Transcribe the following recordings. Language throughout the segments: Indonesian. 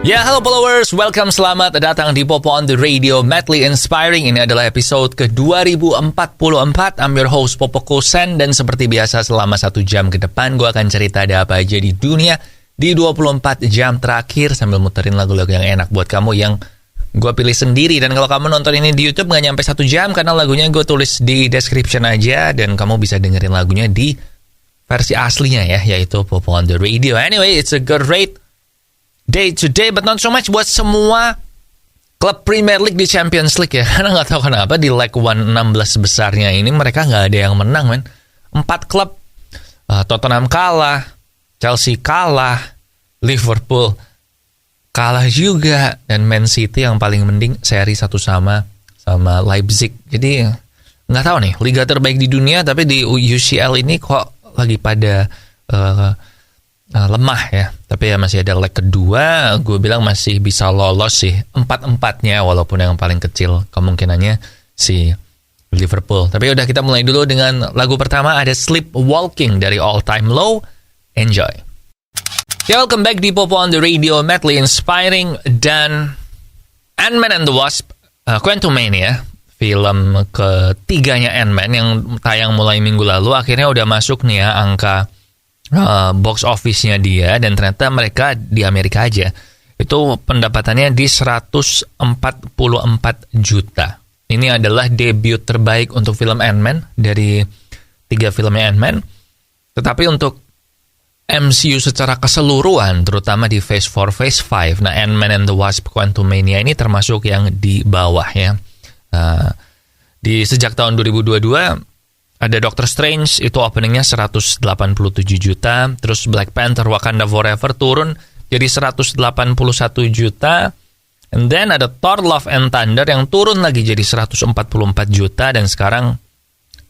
Ya, halo followers, welcome, selamat datang di Popo on the Radio, Madly Inspiring. Ini adalah episode ke-2044. I'm your host, Popo Kosen, dan seperti biasa selama 1 jam ke depan, gue akan cerita ada apa aja di dunia di 24 jam terakhir, sambil muterin lagu-lagu yang enak buat kamu yang gue pilih sendiri. Dan kalau kamu nonton ini di YouTube, gak nyampe 1 jam, karena lagunya gue tulis di description aja, dan kamu bisa dengerin lagunya di versi aslinya ya, yaitu Popo on the Radio. Anyway, it's a great day today, but not so much buat semua klub Premier League di Champions League ya. Karena nggak tahu kenapa di leg 1 16 besarnya ini mereka nggak ada yang menang, men. 4 klub, Tottenham kalah, Chelsea kalah, Liverpool kalah juga, dan Man City yang paling mending seri 1-1 sama Leipzig. Jadi nggak tahu nih, liga terbaik di dunia, tapi di UCL ini kok lagi pada lemah ya. Tapi ya masih ada leg kedua, gue bilang masih bisa lolos sih 4-4-nya, walaupun yang paling kecil kemungkinannya si Liverpool. Tapi udah, kita mulai dulu dengan lagu pertama, ada Sleepwalking dari All Time Low. Enjoy. Ya, welcome back di Popo on the Radio, Madly Inspiring. Dan Ant-Man and the Wasp, Quantumania, film ketiganya Ant-Man yang tayang mulai minggu lalu, akhirnya udah masuk nih ya angka box office-nya dia, dan ternyata mereka di Amerika aja itu pendapatannya di 144 juta. Ini adalah debut terbaik untuk film Ant-Man dari 3 filmnya Ant-Man. Tetapi untuk MCU secara keseluruhan, terutama di Phase 4, Phase 5, nah Ant-Man and the Wasp Quantumania ini termasuk yang di bawah ya. Di sejak tahun 2022 ada Doctor Strange, itu openingnya 187 juta. Terus Black Panther Wakanda Forever turun jadi 181 juta. And then ada Thor Love and Thunder yang turun lagi jadi 144 juta. Dan sekarang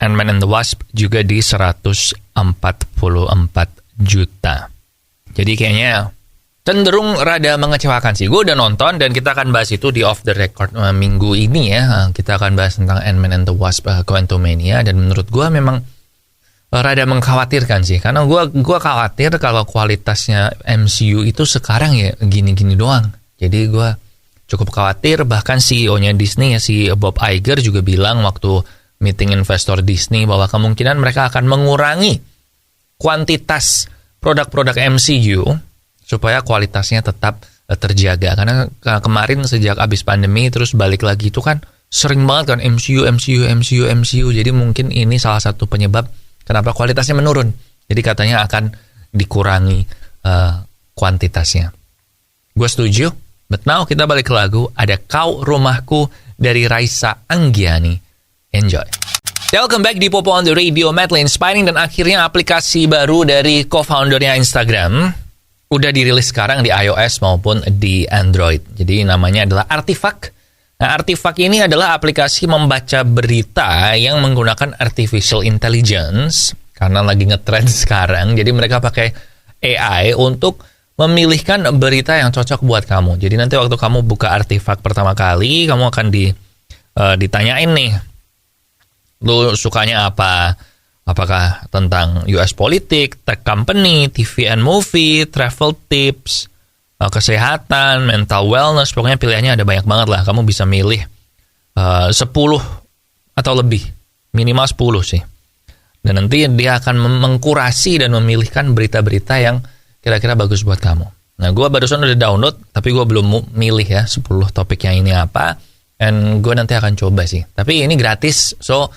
Ant-Man and the Wasp juga di 144 juta. Jadi kayaknya cenderung rada mengecewakan sih. Gue udah nonton, dan kita akan bahas itu di Off the Record minggu ini ya. Kita akan bahas tentang Ant-Man and the Wasp Quantumania, dan menurut gue memang rada mengkhawatirkan sih. Karena gue khawatir kalau kualitasnya MCU itu sekarang ya gini-gini doang. Jadi gue cukup khawatir. Bahkan CEO-nya Disney ya, si Bob Iger juga bilang waktu meeting investor Disney bahwa kemungkinan mereka akan mengurangi kuantitas produk-produk MCU supaya kualitasnya tetap terjaga. Karena kemarin sejak abis pandemi terus balik lagi itu kan sering banget kan MCU. Jadi mungkin ini salah satu penyebab kenapa kualitasnya menurun. Jadi katanya akan dikurangi kuantitasnya. Gue setuju. But now kita balik ke lagu. Ada Kau Rumahku dari Raisa Anggiani. Enjoy. Welcome back di Popo on the Radio, Madly Inspiring. Dan akhirnya aplikasi baru dari co-foundernya Instagram udah dirilis sekarang di iOS maupun di Android. Jadi namanya adalah Artifact. Nah, Artifact ini adalah aplikasi membaca berita yang menggunakan artificial intelligence, karena lagi ngetrend sekarang. Jadi mereka pakai AI untuk memilihkan berita yang cocok buat kamu. Jadi nanti waktu kamu buka Artifact pertama kali, kamu akan ditanyain nih, lu sukanya apa? Apakah tentang US politik, tech company, TV and movie, travel tips, kesehatan, mental wellness, pokoknya pilihannya ada banyak banget lah. Kamu bisa milih 10 atau lebih, minimal 10 sih. Dan nanti dia akan mengkurasi dan memilihkan berita-berita yang kira-kira bagus buat kamu. Nah, gue barusan udah download, tapi gue belum milih ya 10 topik yang ini apa. Dan gue nanti akan coba sih. Tapi ini gratis, so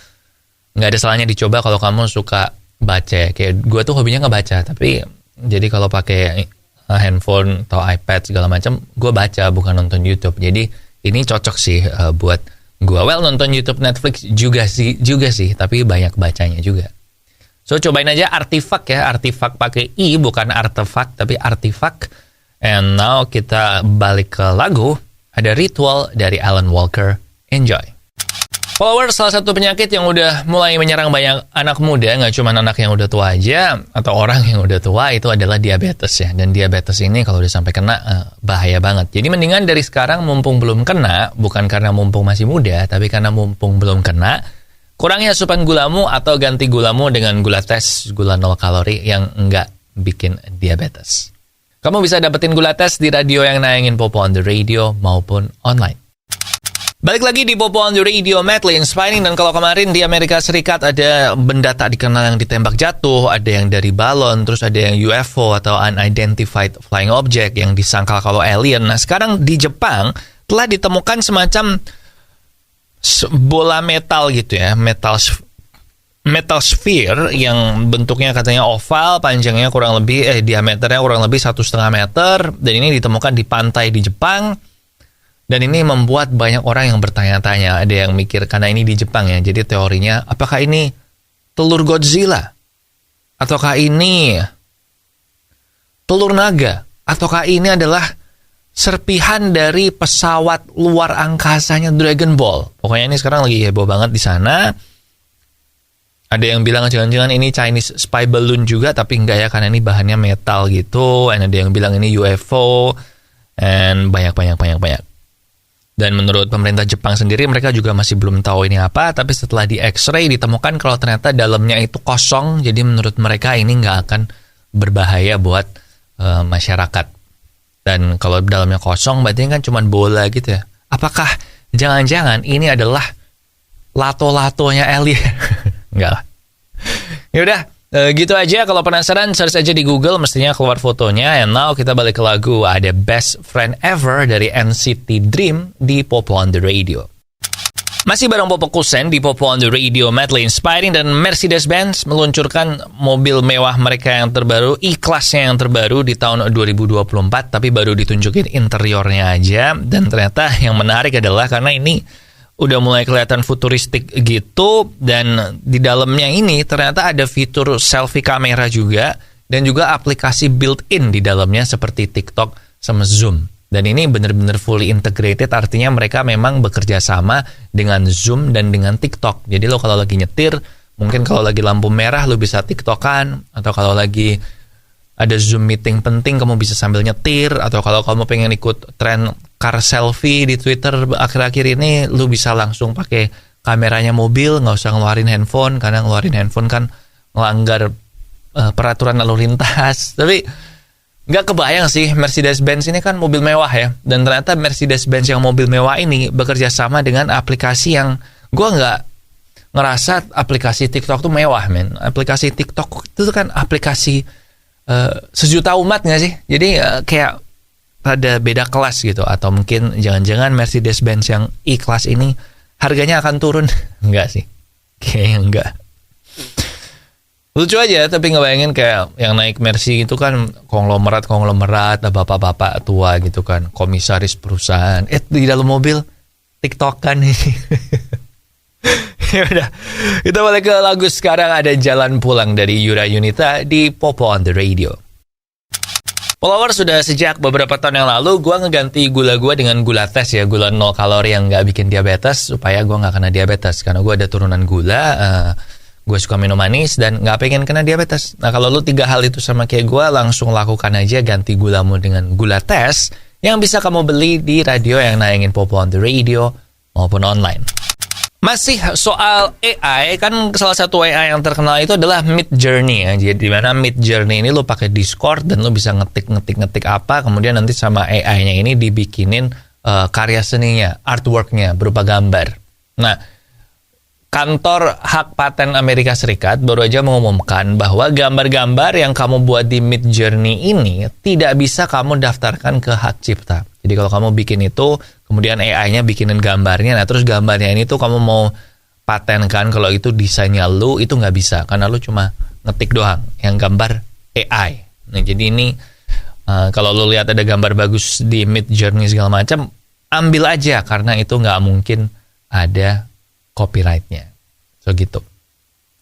nggak ada salahnya dicoba kalau kamu suka baca. Kayak gue tuh hobinya ngebaca, tapi jadi kalau pakai handphone atau iPad segala macam, gue baca bukan nonton YouTube. Jadi ini cocok sih buat gue. Well, nonton YouTube, Netflix juga sih, tapi banyak bacanya juga. So cobain aja Artifact ya, Artifact pakai I bukan artefak tapi Artifact. And now kita balik ke lagu, ada Ritual dari Alan Walker. Enjoy. Followers, salah satu penyakit yang udah mulai menyerang banyak anak muda, nggak cuma anak yang udah tua aja, atau orang yang udah tua, itu adalah diabetes ya. Dan diabetes ini kalau udah sampai kena, bahaya banget. Jadi mendingan dari sekarang mumpung belum kena, bukan karena mumpung masih muda, tapi karena mumpung belum kena, kurangi asupan gulamu atau ganti gulamu dengan gula tes, gula 0 kalori yang nggak bikin diabetes. Kamu bisa dapetin Gula Tes di radio yang nayangin Popo on the Radio maupun online. Balik lagi di Popo on the Radio, madly inspiring. Dan kalau kemarin di Amerika Serikat ada benda tak dikenal yang ditembak jatuh, ada yang dari balon, terus ada yang UFO atau unidentified flying object yang disangkal kalau alien. Nah sekarang di Jepang telah ditemukan semacam bola metal gitu ya, metal sphere yang bentuknya katanya oval, panjangnya kurang lebih diameternya kurang lebih 1,5 meter, dan ini ditemukan di pantai di Jepang. Dan ini membuat banyak orang yang bertanya-tanya, ada yang mikir karena ini di Jepang ya, jadi teorinya apakah ini telur Godzilla, ataukah ini telur naga, ataukah ini adalah serpihan dari pesawat luar angkasanya Dragon Ball. Pokoknya ini sekarang lagi heboh banget di sana. Ada yang bilang jangan-jangan ini Chinese spy balloon juga, tapi enggak ya, karena ini bahannya metal gitu. Dan ada yang bilang ini UFO, dan banyak. Dan menurut pemerintah Jepang sendiri, mereka juga masih belum tahu ini apa, tapi setelah di X-ray ditemukan kalau ternyata dalamnya itu kosong, jadi menurut mereka ini nggak akan berbahaya buat masyarakat. Dan kalau dalamnya kosong, berarti kan cuma bola gitu ya. Apakah jangan-jangan ini adalah lato-latonya alien? Enggak lah. Yaudah, gitu aja. Kalau penasaran, search aja di Google, mestinya keluar fotonya. And now kita balik ke lagu. Ada Best Friend Ever dari NCT Dream di Popo on the Radio. Masih bareng Popo Kusen di Popo on the Radio, madly inspiring. Dan Mercedes-Benz meluncurkan mobil mewah mereka yang terbaru, E-Class-nya yang terbaru di tahun 2024, tapi baru ditunjukin interiornya aja. Dan ternyata yang menarik adalah karena ini udah mulai kelihatan futuristik gitu, dan di dalamnya ini ternyata ada fitur selfie kamera juga, dan juga aplikasi built-in di dalamnya seperti TikTok sama Zoom. Dan ini benar-benar fully integrated, artinya mereka memang bekerja sama dengan Zoom dan dengan TikTok. Jadi lo kalau lagi nyetir, mungkin kalau lagi lampu merah lo bisa TikTokan, atau kalau lagi ada Zoom meeting penting kamu bisa sambil nyetir, atau kalau kamu pengen ikut tren car selfie di Twitter akhir-akhir ini, lu bisa langsung pakai kameranya mobil, nggak usah ngeluarin handphone, karena ngeluarin handphone kan melanggar peraturan lalu lintas. Tapi nggak kebayang sih, Mercedes-Benz ini kan mobil mewah ya, dan ternyata Mercedes-Benz yang mobil mewah ini bekerja sama dengan aplikasi yang gue nggak ngerasa aplikasi TikTok tuh mewah, men. Aplikasi TikTok itu kan aplikasi sejuta umat nggak sih? Jadi kayak ada beda kelas gitu, atau mungkin jangan-jangan Mercedes-Benz yang E-Class ini harganya akan turun. Enggak sih, kayaknya enggak. Lucu aja, tapi ngebayangin kayak yang naik Mercy itu kan konglomerat, bapak-bapak tua gitu kan, komisaris perusahaan, di dalam mobil TikTok kan ini. Ya udah, kita balik ke lagu sekarang. Ada Jalan Pulang dari Yura Yunita di Popo on the Radio. Followers, sudah sejak beberapa tahun yang lalu gue ngeganti gula gue dengan gula tes ya, gula 0 kalori yang gak bikin diabetes, supaya gue gak kena diabetes. Karena gue ada turunan gula, gue suka minum manis dan gak pengen kena diabetes. Nah kalau lu 3 hal itu sama kayak gue, langsung lakukan aja ganti gulamu dengan gula tes yang bisa kamu beli di radio yang nayangin Popo on the Radio maupun online. Masih soal AI, kan salah satu AI yang terkenal itu adalah Midjourney ya. Jadi di mana Midjourney ini lo pakai Discord dan lo bisa ngetik apa, kemudian nanti sama AI-nya ini dibikinin karya seninya, artwork-nya berupa gambar. Nah, kantor hak paten Amerika Serikat baru aja mengumumkan bahwa gambar-gambar yang kamu buat di Midjourney ini tidak bisa kamu daftarkan ke hak cipta. Jadi kalau kamu bikin itu, kemudian AI-nya bikinin gambarnya, nah terus gambarnya ini tuh kamu mau patenkan kalau itu desainnya lu, itu nggak bisa, karena lu cuma ngetik doang, yang gambar AI. Nah jadi ini, kalau lu lihat ada gambar bagus di Midjourney segala macam, ambil aja, karena itu nggak mungkin ada copyright-nya. So gitu.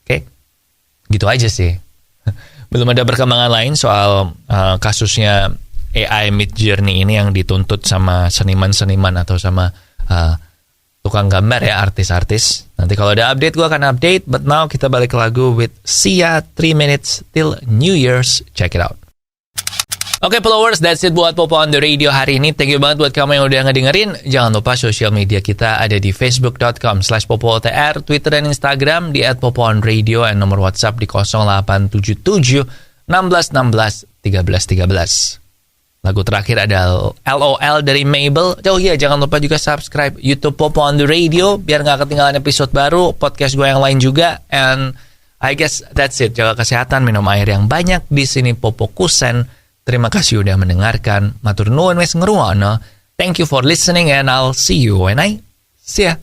Oke? Gitu aja sih. Belum ada perkembangan lain soal kasusnya AI Midjourney ini yang dituntut sama seniman-seniman atau sama tukang gambar ya, artis-artis. Nanti kalau ada update gue akan update. But now kita balik ke lagu with Sia, 3 Minutes Till New Year's. Check it out. Oke, followers, that's it buat Popo on the Radio hari ini. Thank you banget buat kamu yang udah ngedengerin. Jangan lupa sosial media kita ada di facebook.com/PopoOTR, Twitter dan Instagram di @PopoOnRadio, dan nomor WhatsApp di 0877 16 16 13 13. Lagu terakhir ada LOL dari Mabel. Oh iya, jangan lupa juga subscribe YouTube Popo on the Radio biar nggak ketinggalan episode baru, podcast gue yang lain juga. And I guess that's it. Jaga kesehatan, minum air yang banyak. Di sini Popo Kusen. Terima kasih udah mendengarkan. Matur nuwun wis ngrungokno. Thank you for listening and I'll see you when I see ya.